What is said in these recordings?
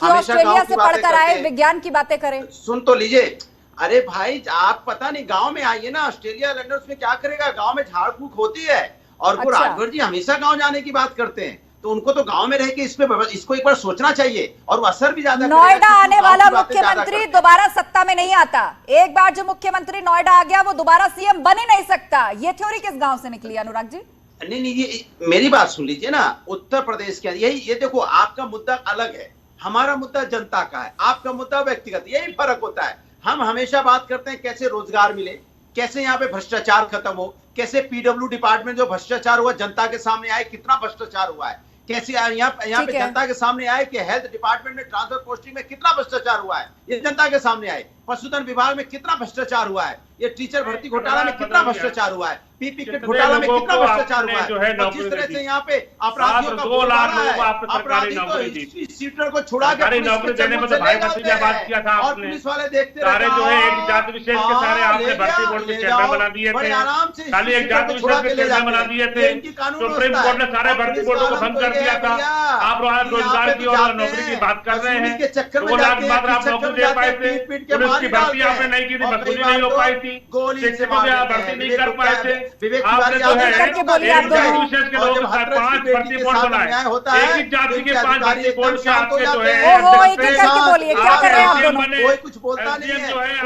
कि ऑस्ट्रेलिया से पढ़कर आए, विज्ञान की बातें करें। सुन तो लीजिए, अरे भाई आप पता नहीं गांव में आइए ना, ऑस्ट्रेलिया लंदन, उसमें क्या करेगा, गांव में झाड़ फूक होती है। और वो राजभर जी हमेशा गांव जाने की बात करते हैं, तो उनको तो गांव में रह के इसको एक बार सोचना चाहिए, और वो असर भी ज्यादा। नोएडा आने वाला मुख्यमंत्री दोबारा सत्ता में नहीं आता। एक बार जो मुख्यमंत्री नोएडा आ गया वो दोबारा सीएम बन ही नहीं सकता। ये थ्योरी किस गांव से निकली अनुराग जी? नहीं, ये मेरी बात सुन लीजिए ना, उत्तर प्रदेश के ये देखो, आपका मुद्दा अलग है, हमारा मुद्दा जनता का है, आपका मुद्दा व्यक्तिगत, यही फर्क होता है। हम हमेशा बात करते हैं कैसे रोजगार मिले, कैसे यहाँ पे भ्रष्टाचार खत्म हो, कैसे पीडब्ल्यू डिपार्टमेंट जो भ्रष्टाचार हुआ जनता के सामने आए, कितना भ्रष्टाचार हुआ है, कैसे यहाँ पे जनता के सामने आए कि हेल्थ डिपार्टमेंट में ट्रांसफर पोस्टिंग में कितना भ्रष्टाचार हुआ है, ये जनता के सामने आए। पशुधन विभाग में कितना भ्रष्टाचार हुआ है, ये टीचर भर्ती घोटाला में कितना भ्रष्टाचार हुआ है, पीपी किट घोटाला में कितना भ्रष्टाचार हुआ है। और जिस तरह से यहाँ पे अपराधियों का बोल रहा है, अपराधी तो सीटर को छुड़ा के नौकरी देने में तो भाई भतीजा बात किया था और पुलिस वाले देखते सारे जो है एक जाति विशेष के सारे आपने भर्ती बोर्ड के चेयरमैन बना दिए थे, आराम से खाली एक जाति विशेष के चेयरमैन बना दिए थे। सुप्रीम कोर्ट ने सारे भर्ती बोर्डों को बंद कर दिया था। आप रोजगार की और नौकरी की बात कर रहे हैं, 2 लाख मात्र आप नौकरी दे पाए थे, पुलिस की भर्ती आपने नहीं की थी, वसूली नहीं हो पाई थी, शिक्षकों की भर्ती नहीं कर पाए थे। आपने जो है विशेष के लोग 5 भर्ती बोर्ड बनाए, एक ही जाति के 5 भर्ती बोर्ड के आपके जो है क्या कर रहे हैं आप दोनों? कोई कुछ बोलता नहीं है,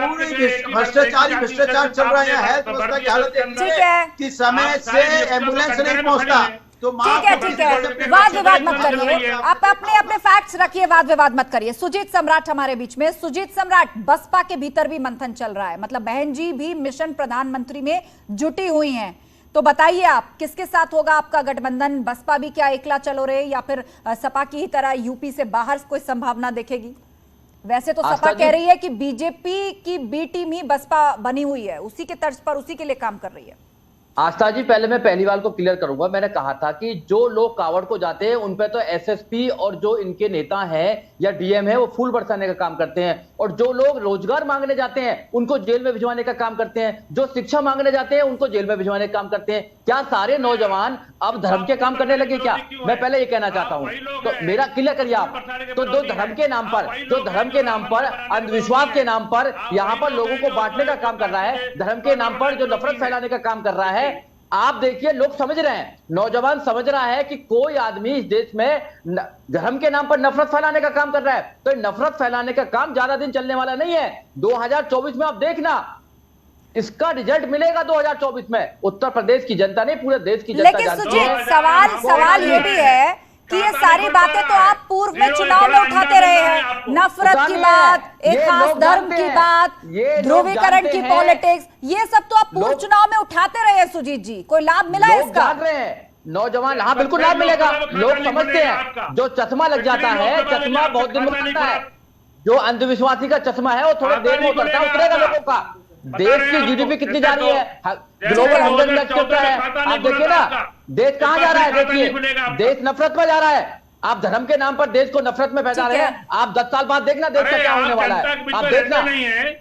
पूरी भ्रष्टाचार चल रहा है। हेल्थ व्यवस्था की हालत है कि समय से एम्बुलेंस नहीं पहुंचता। ठीक है, वाद विवाद मत करिए, आप अपने अपने फैक्ट्स रखिए, वाद विवाद मत करिए। सुजीत सम्राट हमारे बीच में। सुजीत सम्राट, बसपा के भीतर भी मंथन चल रहा है, मतलब बहन जी भी मिशन प्रधानमंत्री में जुटी हुई हैं, तो बताइए आप किसके साथ होगा आपका गठबंधन? बसपा भी क्या एकला चलो रहे, या फिर सपा की ही तरह यूपी से बाहर कोई संभावना देखेगी? वैसे तो सपा कह रही है कि बीजेपी की बी टीम ही बसपा बनी हुई है, उसी के तर्ज पर उसी के लिए काम कर रही है। आस्था जी, पहले मैं पहली बार को क्लियर करूंगा। मैंने कहा था कि जो लोग कावड़ को जाते हैं उन पे तो एसएसपी और जो इनके नेता हैं या डीएम है वो फूल बरसाने का काम करते हैं, और जो लोग रोजगार मांगने जाते हैं उनको जेल में भिजवाने का काम करते हैं, जो शिक्षा मांगने जाते हैं उनको जेल में भिजवाने का काम करते हैं। क्या सारे नौजवान अब धर्म के काम करने लगे क्या? मैं पहले ये कहना चाहता हूं, तो मेरा क्लियर करिए आप। तो जो धर्म के नाम पर अंधविश्वास के नाम पर यहाँ पर लोगों को बांटने का काम कर रहा है, धर्म के नाम पर जो नफरत फैलाने का काम कर रहा है, आप देखिए लोग समझ रहे हैं, नौजवान समझ रहा है कि कोई आदमी इस देश में धर्म के नाम पर नफरत फैलाने का काम कर रहा है, तो नफरत फैलाने का काम ज्यादा दिन चलने वाला नहीं है। 2024 में आप देखना, इसका रिजल्ट मिलेगा 2024 में। उत्तर प्रदेश की जनता नहीं, पूरे देश की जनता जानती है। लेकिन सवाल ये भी है कि ये सारी बातें तो आप पूर्व में चुनाव में उठाते रहे हैं, नफरत की बात, एक खास धर्म की बात, ध्रुवीकरण की पॉलिटिक्स, ये सब तो आप पूर्व चुनाव में उठाते रहे हैं। सुजीत जी, कोई लाभ मिला है इसका? नौजवान, हाँ बिल्कुल लाभ मिलेगा। लोग समझते हैं जो चश्मा लग जाता है, चश्मा बहुत दिन में उतरता है, जो अंधविश्वासी का चश्मा है वो थोड़ा देर में उतरता है, उतरेगा लोगों का। देश की जीडीपी कितनी जा रही है, ग्लोबल 100 इंडेक्स के ऊपर है, आप देखिए ना देश कहां जा रहा है। देखिए देश नफरत में जा रहा है, आप धर्म के नाम पर देश को नफरत में फैला रहे हैं। आप 10 साल बाद देखना देश का क्या होने वाला है, आप देखना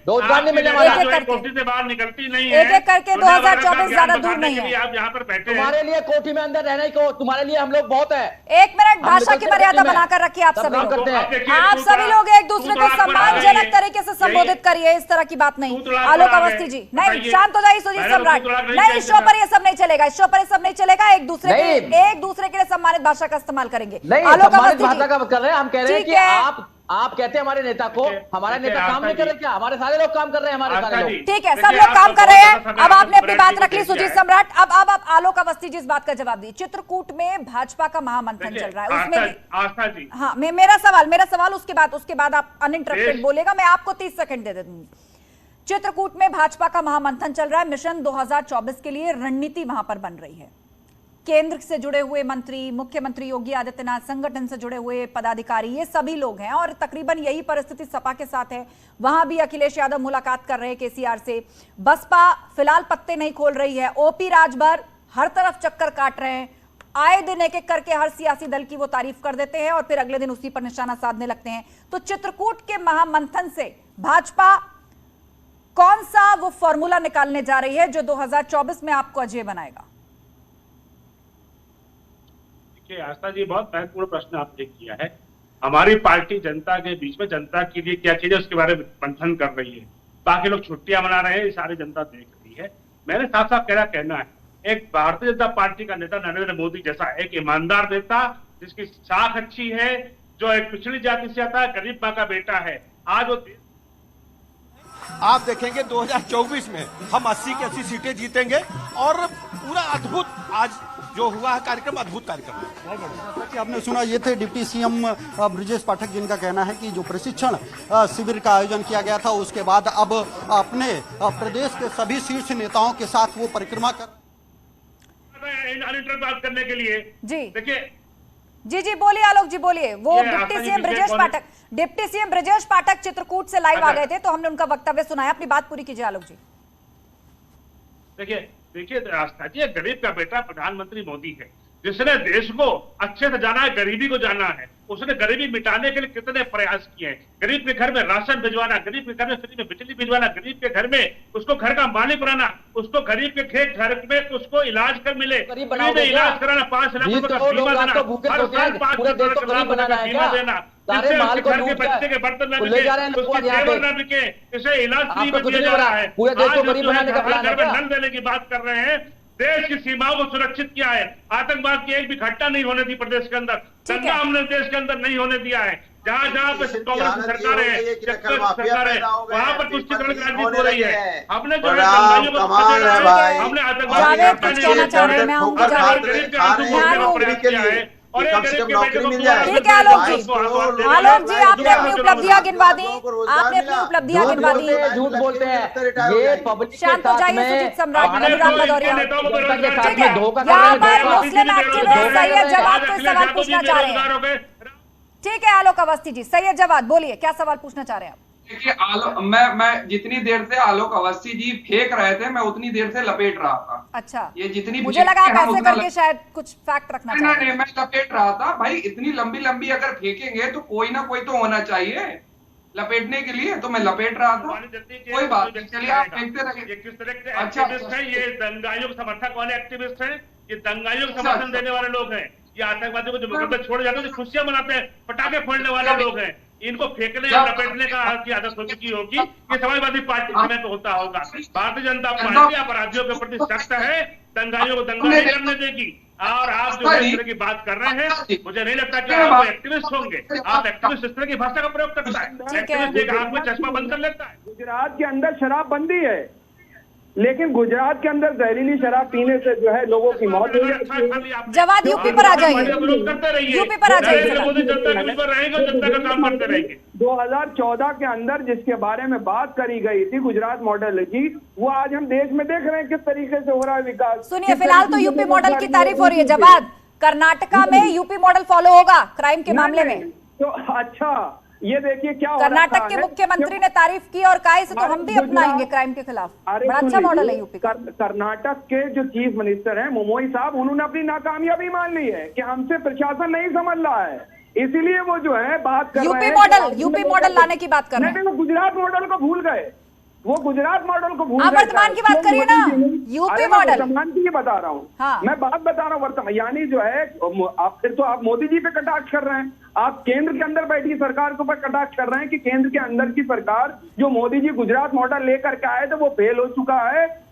रोजगार नहीं मिलने वाला, कोठी से बाहर निकलती नहीं है। एक एक करके 2024 ज्यादा दूर नहीं है। आप यहाँ पर बैठे, तुम्हारे लिए कोठी में अंदर रहने को, तुम्हारे लिए हम लोग बहुत है। 1 मिनट भाषा की मर्यादा बनाकर रखिए। आप सभी लोग एक दूसरे को सम्मानजनक तरीके से संबोधित करिए, इस तरह की बात नहीं। आलोक अवस्थी जी, नहीं शांत हो जाइए। सुजीत सम्राट, नहीं, इस शो पर ये सब नहीं चलेगा, इस शो पर ये सब नहीं चलेगा। एक दूसरे के लिए सम्मानित भाषा का इस्तेमाल करेंगे। सम्मानित भाषा का कर रहे हैं, हम कह रहे हैं कि आप कहते हैं हमारे नेता को, हमारे नेता काम नहीं कर रहे क्या? हमारे सारे लोग काम कर रहे हैं, हमारे सारे लोग। ठीक है, सब लोग काम कर रहे हैं। अब आपने अपनी बात रख ली सुजीत सम्राट, अब आप आलोक अवस्थी जी इस बात का जवाब दीजिए। चित्रकूट में भाजपा का महामंथन चल रहा है, उसमें हाँ मेरा सवाल उसके बाद आप अनइंटरप्टेड बोलेगा, मैं आपको 30 सेकंड दे दूंगी। चित्रकूट में भाजपा का महामंथन चल रहा है, मिशन 2024 के लिए रणनीति वहां पर बन रही है। केंद्र से जुड़े हुए मंत्री, मुख्यमंत्री योगी आदित्यनाथ, संगठन से जुड़े हुए पदाधिकारी, ये सभी लोग हैं, और तकरीबन यही परिस्थिति सपा के साथ है। वहां भी अखिलेश यादव मुलाकात कर रहे हैं केसीआर से। बसपा फिलहाल पत्ते नहीं खोल रही है, ओपी राजभर हर तरफ चक्कर काट रहे हैं। आए दिन एक एक करके हर सियासी दल की वो तारीफ कर देते हैं और फिर अगले दिन उसी पर निशाना साधने लगते हैं। तो चित्रकूट के महामंथन से भाजपा कौन सा वो फॉर्मूला निकालने जा रही है जो 2024 में आपको अजय बनाएगा? आस्था जी, बहुत महत्वपूर्ण प्रश्न आपने किया है। हमारी पार्टी जनता के बीच में जनता के लिए क्या चीज है उसके बारे में मंथन कर रही है। बाकी लोग छुट्टियां मना रहे हैं, ये सारी जनता देख रही है। मैंने साफ साफ कहना है, एक भारतीय जनता पार्टी का नेता नरेंद्र मोदी जैसा एक ईमानदार नेता जिसकी साख अच्छी है, जो एक पिछड़ी जाति से आता है, गरीब माँ का बेटा है, आज वो आप देखेंगे 2024 में हम 80 की 80 सीटें जीतेंगे और पूरा अद्भुत आज जो हुआ है कार्यक्रम, अद्भुत कार्यक्रम है। कि आपने सुना, ये थे डिप्टी सीएम ब्रजेश पाठक, जिनका कहना है कि जो प्रशिक्षण शिविर का आयोजन किया गया था उसके बाद अब अपने प्रदेश के सभी शीर्ष नेताओं के साथ वो परिक्रमा कर बात करने के लिए। जी देखिए, जी बोलिए आलोक जी, बोलिए। वो डिप्टी सीएम ब्रजेश पाठक चित्रकूट से लाइव आ गए थे, तो हमने उनका वक्तव्य सुनाया। अपनी बात पूरी कीजिए आलोक जी। देखिए रास्ता जी, गरीब का बेटा प्रधानमंत्री मोदी है, जिसने देश को अच्छे से जाना है, गरीबी को जाना है। उसने गरीबी मिटाने के लिए कितने प्रयास किए हैं। गरीब के घर में राशन भिजवाना, गरीब के घर में फ्री में बिजली भिजवाना, गरीब के घर में उसको घर का मालिक बनाना, उसको गरीब के घर में उसको इलाज कर मिले, फ्री में इलाज कराना, 5 लाख रुपए का बीमा देना, हर साल 5 लाख का बीमा देना, घर के बच्चे के बर्तन न बिके, उसके जेवर न बिके, इसे इलाज फ्री में दिया जा रहा है। आज घर में नल देने की बात कर रहे हैं। देश की सीमाओं को सुरक्षित किया है, आतंकवाद की एक भी घटना नहीं होने दी प्रदेश के अंदर, दंगा हमने देश के अंदर नहीं होने दिया है। जहाँ जहाँ पे कांग्रेस सरकार है वहाँ पर तुष्टिकरण की राजनीति हो रही है। हमने जो है हमने आतंकवाद और कम से कम नौकरी मिल जाए। ठीक है आलोक जी, आपने अपनी उपलब्धियां गिनवा दी, आपने अपनी उपलब्धियां गिनवा दी। झूठ बोलते हैं ये पब्लिक शांत हो जाइए सुजीत सम्राट, अनुराग भदौरिया। ठीक है, यहाँ पर मुस्लिम एक्टिविस्ट सैयद जवाद कोई सवाल पूछना चाह रहे हैं। ठीक है आलोक अवस्थी जी, सैयद जवाद बोलिए, क्या सवाल पूछना चाह रहे हैं आप? देखिए मैं जितनी देर से आलोक अवस्थी जी फेंक रहे थे, मैं उतनी देर से लपेट रहा था। अच्छा, ये जितनी मुझे लगा आप ऐसे करके शायद कुछ फैक्ट रखना चाह रहे हैं। नहीं, मैं लपेट रहा था भाई। इतनी लंबी लंबी अगर फेंकेंगे तो कोई ना कोई तो होना चाहिए लपेटने के लिए, तो मैं लपेट रहा था। कोई बात नहीं, चलिए आप फेंकते रहिए। किस तरह के एक्टिविस्ट हैं ये? दंगाइयों के समर्थक वाले एक्टिविस्ट हैं, ये दंगाइयों को समर्थन देने वाले लोग हैं, ये आतंकवादियों को जो मुकदमे छोड़ जाते हैं, खुशियां मनाते हैं, पटाखे फोड़ने वाले लोग हैं। इनको फेंकने या लपेटने का की आदत हो चुकी होगी। ये समाजवादी पार्टी समय तो होता होगा। भारतीय जनता पार्टी अपराधियों के प्रति सख्त है, दंगाइयों को दंगा नहीं करने देगी। और आप जो इस तरह की बात कर रहे हैं, मुझे नहीं लगता कि आप एक्टिविस्ट होंगे। आप एक्टिविस्ट इस तरह की भाषा का प्रयोग करता है, एक्टिविस्ट एक आंख में चश्मा बंद कर लेता है। गुजरात के अंदर शराब बंदी है, लेकिन गुजरात के अंदर जहरीली शराब पीने से जो है लोगों की मौत हो जाती है। जवाब यूपी पर आ जाइए, यूपी पर आ जाइए। जनता के बीच में रहेंगे, जनता का काम करते रहेंगे। 2014 के अंदर जिसके बारे में बात करी गई थी गुजरात मॉडल की, वो आज हम देश में देख रहे हैं किस तरीके से हो रहा है विकास। सुनिए, फिलहाल तो यूपी मॉडल की तारीफ हो रही है। जवाब, कर्नाटका में यूपी मॉडल फॉलो होगा क्राइम के मामले में? तो अच्छा, ये देखिए क्या कर्नाटक के मुख्यमंत्री ने तारीफ की और कहा इसे तो हम भी अपनाएंगे क्राइम के खिलाफ। बड़ा अच्छा मॉडल है यूपी का। कर्नाटक के जो चीफ मिनिस्टर हैं मोमोई साहब, उन्होंने अपनी नाकामयाबी मान ली है कि हमसे प्रशासन नहीं समझ रहा है, इसीलिए वो जो है बात कर रहे हैं यूपी मॉडल लाने की बात कर रहे हैं। गुजरात मॉडल को भूल गए, वो गुजरात मॉडल को भूल गए। वर्तमान की बात करिए ना, यूपी मॉडल वर्तमान की बता रहा हूँ। हाँ। मैं बात बता रहा हूँ वर्तमान, यानी जो है आप फिर तो आप मोदी जी पे कटाक्ष कर रहे हैं। आप केंद्र के अंदर बैठी सरकार के ऊपर कटाक्ष कर रहे हैं कि केंद्र के अंदर की सरकार जो मोदी जी गुजरात मॉडल लेकर के आए थे वो फेल हो चुका है।